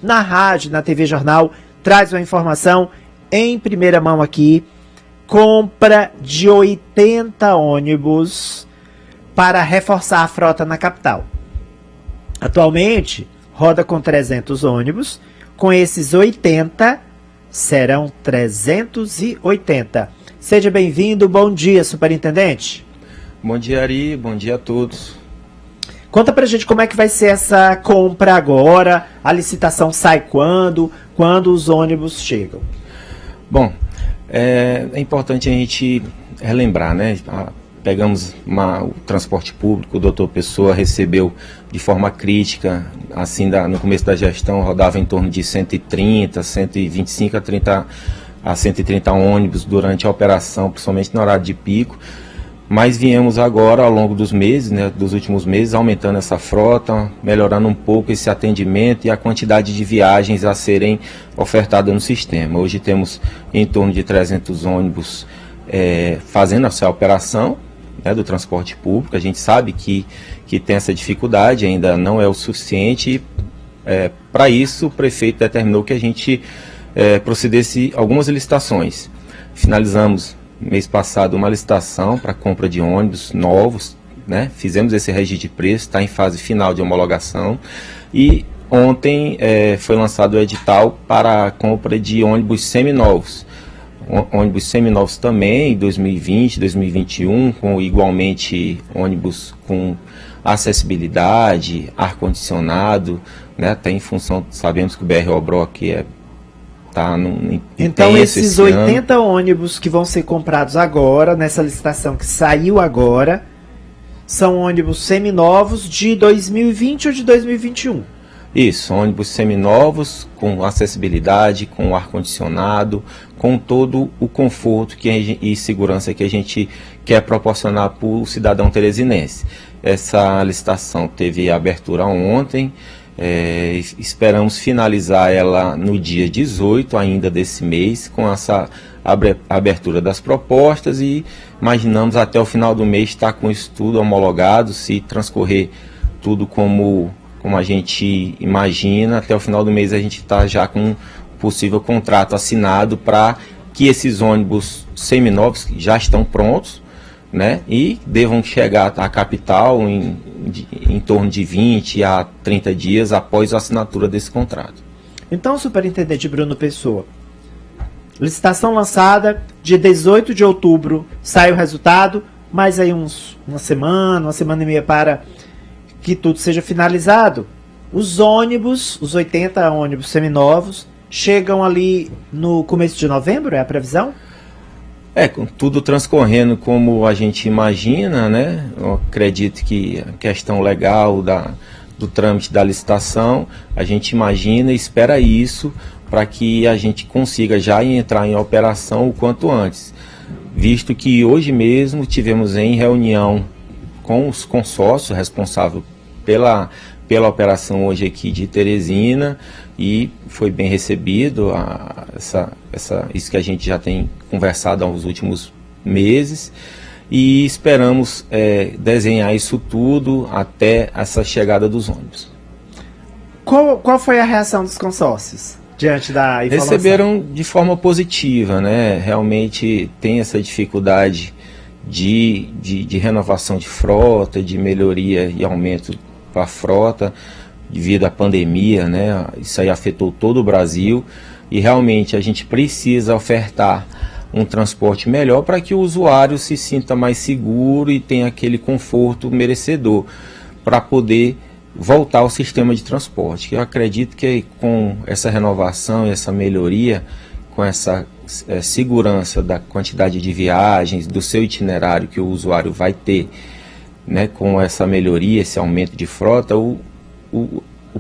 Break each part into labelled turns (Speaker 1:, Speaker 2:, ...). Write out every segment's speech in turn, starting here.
Speaker 1: na rádio, na TV Jornal, traz uma informação em primeira mão aqui. Compra de 80 ônibus para reforçar a frota na capital. Atualmente, roda com 300 ônibus. Com esses 80, serão 380. Seja bem-vindo. Bom dia, superintendente.
Speaker 2: Bom dia, Ari. Bom dia a todos.
Speaker 1: Conta pra gente como é que vai ser essa compra agora. A licitação sai quando? Quando os ônibus chegam?
Speaker 2: Bom, é importante a gente relembrar, né? Pegamos o transporte público, o doutor Pessoa recebeu de forma crítica, assim, no começo da gestão, rodava em torno de 130, 125 a 130 ônibus durante a operação, principalmente no horário de pico. Mas viemos agora, ao longo dos meses, né, dos últimos meses, aumentando essa frota, melhorando um pouco esse atendimento e a quantidade de viagens a serem ofertadas no sistema. Hoje temos em torno de 300 ônibus fazendo essa operação, né, do transporte público. A gente sabe que tem essa dificuldade, ainda não é o suficiente. Para isso, o prefeito determinou que a gente procedesse algumas licitações. Finalizamos mês passado uma licitação para compra de ônibus novos, né? Fizemos esse registro de preço, está em fase final de homologação, e ontem foi lançado o edital para a compra de ônibus seminovos. Ônibus seminovos também, em 2020, 2021, com igualmente ônibus com acessibilidade, ar-condicionado, né? Até em função, sabemos que o BR-Obró aqui
Speaker 1: então esses 80 ônibus que vão ser comprados agora, nessa licitação que saiu agora, são ônibus seminovos de 2020 ou de 2021?
Speaker 2: Isso, ônibus seminovos, com acessibilidade, com ar-condicionado, com todo o conforto e segurança que a gente quer proporcionar para o cidadão teresinense. Essa licitação teve abertura ontem. Esperamos finalizar ela no dia 18 ainda desse mês, com essa abertura das propostas, e imaginamos até o final do mês estar com isso tudo homologado. Se transcorrer tudo como a gente imagina, até o final do mês a gente está já com um possível contrato assinado para que esses ônibus seminovos já estão prontos, né, e devam chegar à capital em torno de 20 a 30 dias após a assinatura desse contrato.
Speaker 1: Então, superintendente Bruno Pessoa, licitação lançada, dia 18 de outubro sai o resultado, mais aí uma semana e meia para que tudo seja finalizado. Os ônibus, os 80 ônibus seminovos, chegam ali no começo de novembro, é a previsão?
Speaker 2: Com tudo transcorrendo como a gente imagina, né? Eu acredito que a questão legal do trâmite da licitação, a gente imagina e espera isso para que a gente consiga já entrar em operação o quanto antes. Visto que hoje mesmo tivemos em reunião com os consórcios responsáveis pela operação hoje aqui de Teresina, e foi bem recebido isso que a gente já tem conversado aos últimos meses, e esperamos desenhar isso tudo até essa chegada dos ônibus.
Speaker 1: Qual foi a reação dos consórcios diante da informação?
Speaker 2: Receberam de forma positiva, né? Realmente tem essa dificuldade de renovação de frota, de melhoria e aumento para a frota devido à pandemia, né? Isso aí afetou todo o Brasil, e realmente a gente precisa ofertar um transporte melhor para que o usuário se sinta mais seguro e tenha aquele conforto merecedor para poder voltar ao sistema de transporte. Eu acredito que com essa renovação e essa melhoria, com essa segurança da quantidade de viagens, do seu itinerário que o usuário vai ter, né, com essa melhoria, esse aumento de frota, o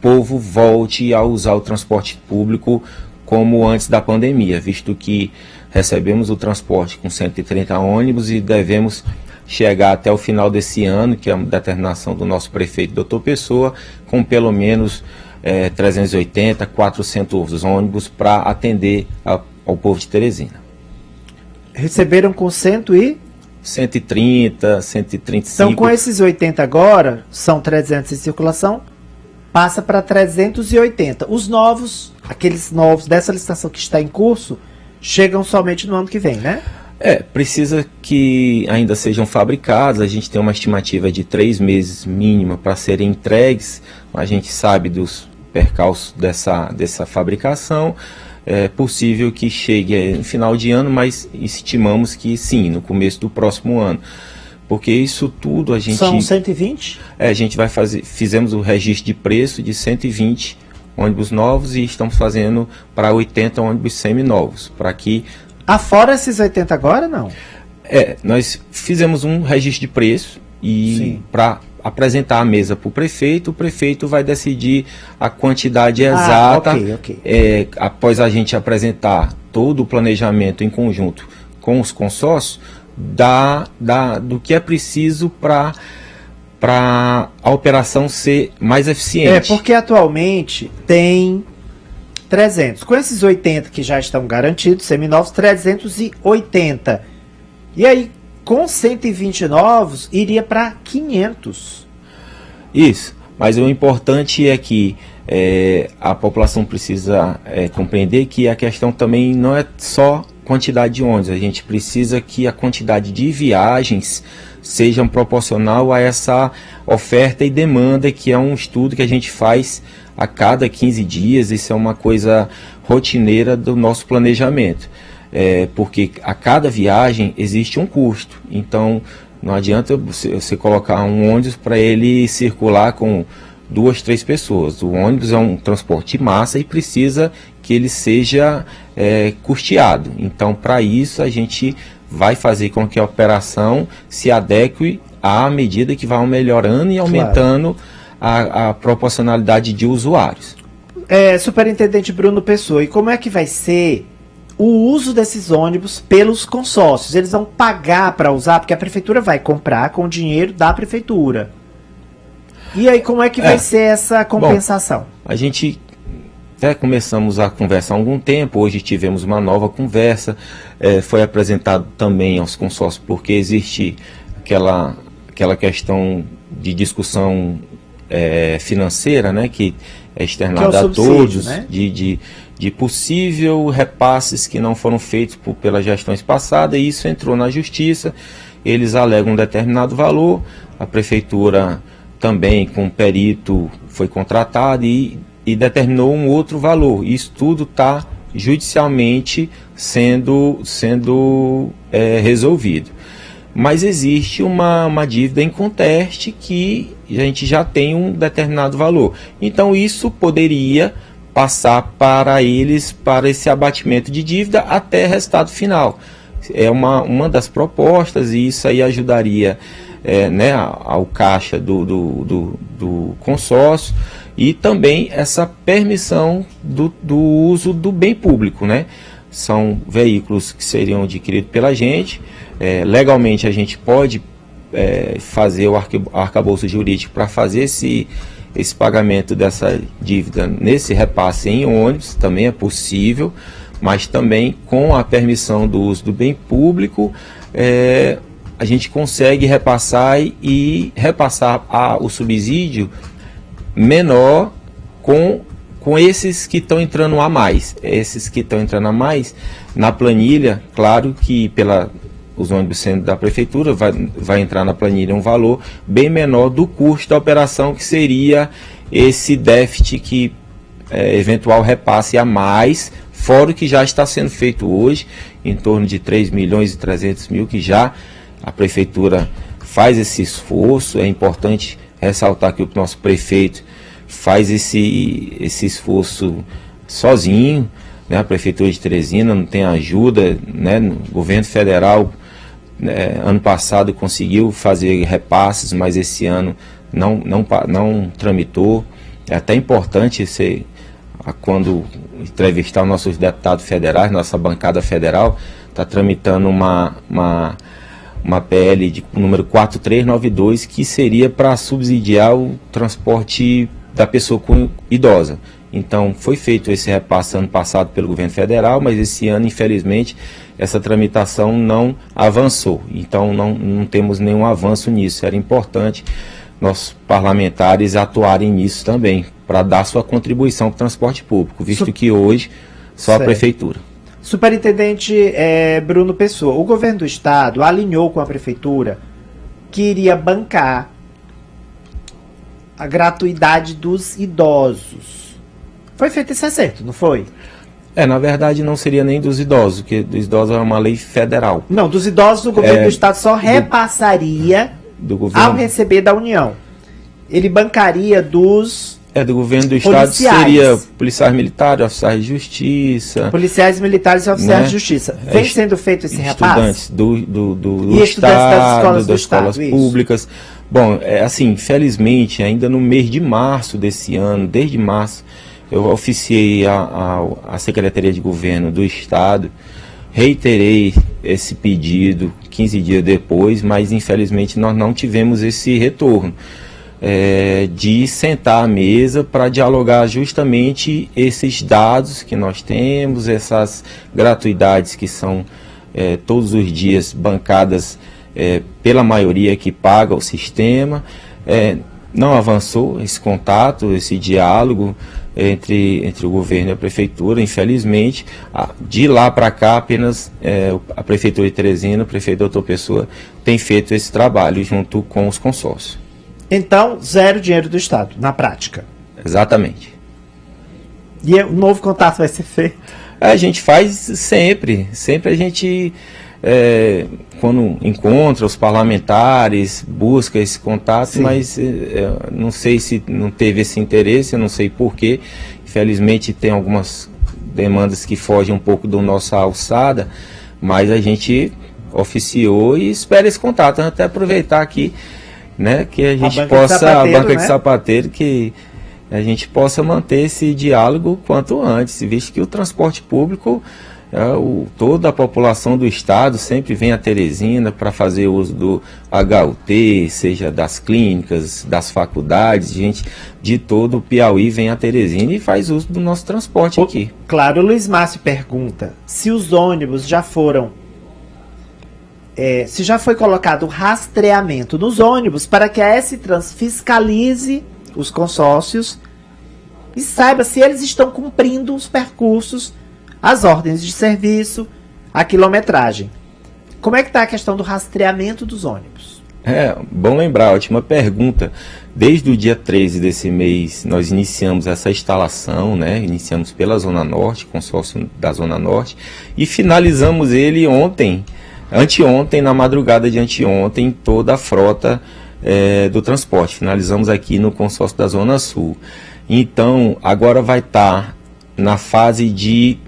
Speaker 2: povo volte a usar o transporte público como antes da pandemia, visto que recebemos o transporte com 130 ônibus e devemos chegar até o final desse ano, que é uma determinação do nosso prefeito, doutor Pessoa, com pelo menos 380, 400 ônibus para atender ao povo de Teresina.
Speaker 1: Receberam com
Speaker 2: 130, 135.
Speaker 1: Então, com esses 80 agora, são 300 em circulação, passa para 380. Os novos, aqueles novos dessa licitação que está em curso, chegam somente no ano que vem, né?
Speaker 2: Precisa que ainda sejam fabricados. A gente tem uma estimativa de 3 meses mínima para serem entregues. A gente sabe dos percalços dessa fabricação. É possível que chegue no final de ano, mas estimamos que sim, no começo do próximo ano. Porque isso tudo a gente...
Speaker 1: São 120?
Speaker 2: A gente vai fazer, fizemos o registro de preço de 120 ônibus novos e estamos fazendo para 80 ônibus seminovos, para que...
Speaker 1: Afora esses 80 agora, não?
Speaker 2: Nós fizemos um registro de preço e para apresentar a mesa para o prefeito vai decidir a quantidade exata.
Speaker 1: Ok.
Speaker 2: Após a gente apresentar todo o planejamento em conjunto com os consórcios, do que é preciso para a operação ser mais eficiente.
Speaker 1: Porque atualmente tem 300. Com esses 80 que já estão garantidos, seminovos, 380. E aí, com 120 novos, iria para 500.
Speaker 2: Isso, mas o importante é que a população precisa compreender que a questão também não é só quantidade de ônibus, a gente precisa que a quantidade de viagens sejam proporcional a essa oferta e demanda, que é um estudo que a gente faz a cada 15 dias, isso é uma coisa rotineira do nosso planejamento, porque a cada viagem existe um custo, então não adianta você colocar um ônibus para ele circular com 2, 3 pessoas. O ônibus é um transporte de massa e precisa que ele seja custeado. Então, para isso, a gente vai fazer com que a operação se adeque à medida que vai melhorando e aumentando a proporcionalidade de usuários.
Speaker 1: Superintendente Bruno Pessoa, e como é que vai ser o uso desses ônibus pelos consórcios? Eles vão pagar para usar, porque a prefeitura vai comprar com o dinheiro da prefeitura. E aí, como é que vai ser essa compensação?
Speaker 2: Bom, a gente começamos a conversar há algum tempo, hoje tivemos uma nova conversa, foi apresentado também aos consórcios, porque existe aquela questão de discussão financeira, né, que é externada a todos, né? de possível repasses que não foram feitos pelas gestões passadas, e isso entrou na justiça, eles alegam um determinado valor, a prefeitura também com um perito foi contratado e determinou um outro valor. Isso tudo está judicialmente sendo resolvido. Mas existe uma dívida em conteste que a gente já tem um determinado valor. Então isso poderia passar para eles, para esse abatimento de dívida até resultado final. É uma das propostas, e isso aí ajudaria ao caixa do consórcio, e também essa permissão do uso do bem público, né? São veículos que seriam adquiridos pela gente, legalmente a gente pode fazer o arcabouço jurídico para fazer esse pagamento dessa dívida nesse repasse em ônibus, também é possível, mas também com a permissão do uso do bem público, a gente consegue repassar o subsídio menor com esses que estão entrando a mais. Esses que estão entrando a mais, na planilha, claro que os ônibus sendo da prefeitura, vai entrar na planilha um valor bem menor do custo da operação, que seria esse déficit que eventual repasse a mais, fora o que já está sendo feito hoje, em torno de 3.300.000, que já a prefeitura faz esse esforço. É importante ressaltar que o nosso prefeito faz esse esforço sozinho, né? A prefeitura de Teresina não tem ajuda, né? No governo federal, ano passado conseguiu fazer repasses, mas esse ano não tramitou. É até importante quando entrevistar os nossos deputados federais, nossa bancada federal está tramitando uma PL de número 4392, que seria para subsidiar o transporte da pessoa idosa. Então, foi feito esse repasse ano passado pelo governo federal, mas esse ano, infelizmente, essa tramitação não avançou. Então, não temos nenhum avanço nisso. Era importante nossos parlamentares atuarem nisso também, para dar sua contribuição para o transporte público, visto que hoje só a prefeitura.
Speaker 1: Superintendente Bruno Pessoa, o governo do estado alinhou com a prefeitura que iria bancar a gratuidade dos idosos. Foi feito esse acerto, não foi?
Speaker 2: Na verdade não seria nem dos idosos, porque dos idosos é uma lei federal.
Speaker 1: Não, dos idosos o governo do estado só repassaria do governo, ao receber da União. Ele bancaria dos
Speaker 2: do governo do estado seria policiais militares, oficiais de justiça.
Speaker 1: Policiais militares e oficiais de justiça. Vem sendo feito esse repasse?
Speaker 2: Estudantes do estado, das escolas públicas. Bom, assim, infelizmente, ainda no mês de março desse ano, desde março, eu oficiei a Secretaria de Governo do Estado, reiterei esse pedido 15 dias depois, mas infelizmente nós não tivemos esse retorno. De sentar à mesa para dialogar justamente esses dados que nós temos, essas gratuidades que são todos os dias bancadas pela maioria que paga o sistema. Não avançou esse contato, esse diálogo entre o governo e a prefeitura, infelizmente. De lá para cá, apenas a prefeitura de Teresina, o prefeito Dr. Pessoa, tem feito esse trabalho junto com os consórcios.
Speaker 1: Então, zero dinheiro do estado, na prática.
Speaker 2: Exatamente.
Speaker 1: E o novo contato vai ser feito?
Speaker 2: A gente faz sempre a gente, quando encontra os parlamentares, busca esse contato. Sim. Mas não sei se não teve esse interesse, eu não sei porquê. Infelizmente tem algumas demandas que fogem um pouco da nossa alçada, mas a gente oficiou e espera esse contato. Até aproveitar aqui, que a gente possa, a banca de sapateiro, que a gente possa manter esse diálogo quanto antes, visto que o transporte público, toda a população do estado sempre vem a Teresina para fazer uso do HUT, seja das clínicas, das faculdades, gente de todo o Piauí vem a Teresina e faz uso do nosso transporte aqui.
Speaker 1: Claro, o Luiz Márcio pergunta se os ônibus já foram se já foi colocado rastreamento nos ônibus para que a S-Trans fiscalize os consórcios e saiba se eles estão cumprindo os percursos, as ordens de serviço, a quilometragem. Como é que está a questão do rastreamento dos ônibus?
Speaker 2: Bom lembrar, ótima pergunta. Desde o dia 13 desse mês, nós iniciamos essa instalação, iniciamos pela Zona Norte, consórcio da Zona Norte, e finalizamos ele anteontem, na madrugada de anteontem, toda a frota do transporte. Finalizamos aqui no consórcio da Zona Sul. Então, agora vai estar na fase de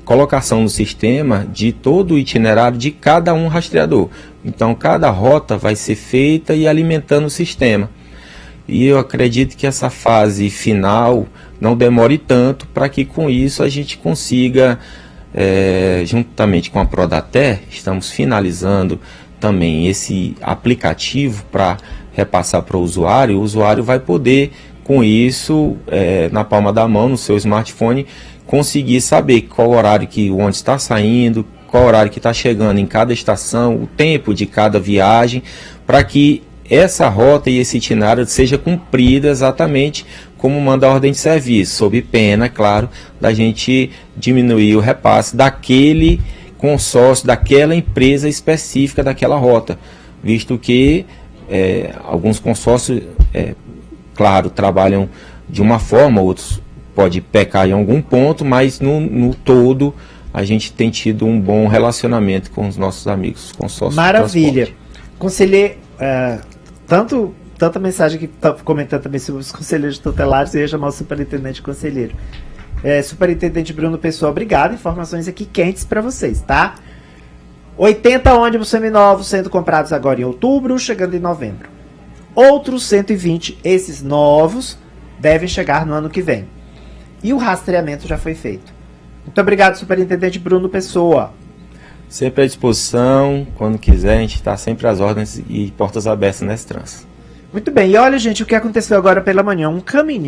Speaker 2: colocação no sistema de todo o itinerário de cada um rastreador. Então, cada rota vai ser feita e alimentando o sistema. E eu acredito que essa fase final não demore tanto para que com isso a gente consiga, juntamente com a Prodater, estamos finalizando também esse aplicativo para repassar para o usuário vai poder, com isso, na palma da mão, no seu smartphone, conseguir saber qual horário que o ônibus está saindo, qual horário que está chegando em cada estação, o tempo de cada viagem, para que essa rota e esse itinerário seja cumprido exatamente como manda a ordem de serviço, sob pena, claro, da gente diminuir o repasse daquele consórcio, daquela empresa específica daquela rota, visto que alguns consórcios, claro, trabalham de uma forma, outros podem pecar em algum ponto, mas no todo a gente tem tido um bom relacionamento com os nossos amigos consórcios.
Speaker 1: Maravilha. Conselheiro, tanta mensagem que está comentando também sobre os conselheiros tutelares, eu ia chamar o superintendente conselheiro. Superintendente Bruno Pessoa, obrigado. Informações aqui quentes para vocês, tá? 80 ônibus seminovos sendo comprados agora em outubro, chegando em novembro. Outros 120, esses novos, devem chegar no ano que vem. E o rastreamento já foi feito. Muito obrigado, superintendente Bruno Pessoa.
Speaker 2: Sempre à disposição, quando quiser, a gente está sempre às ordens e portas abertas nesse trânsito.
Speaker 1: Muito bem, e olha, gente, o que aconteceu agora pela manhã, um caminhão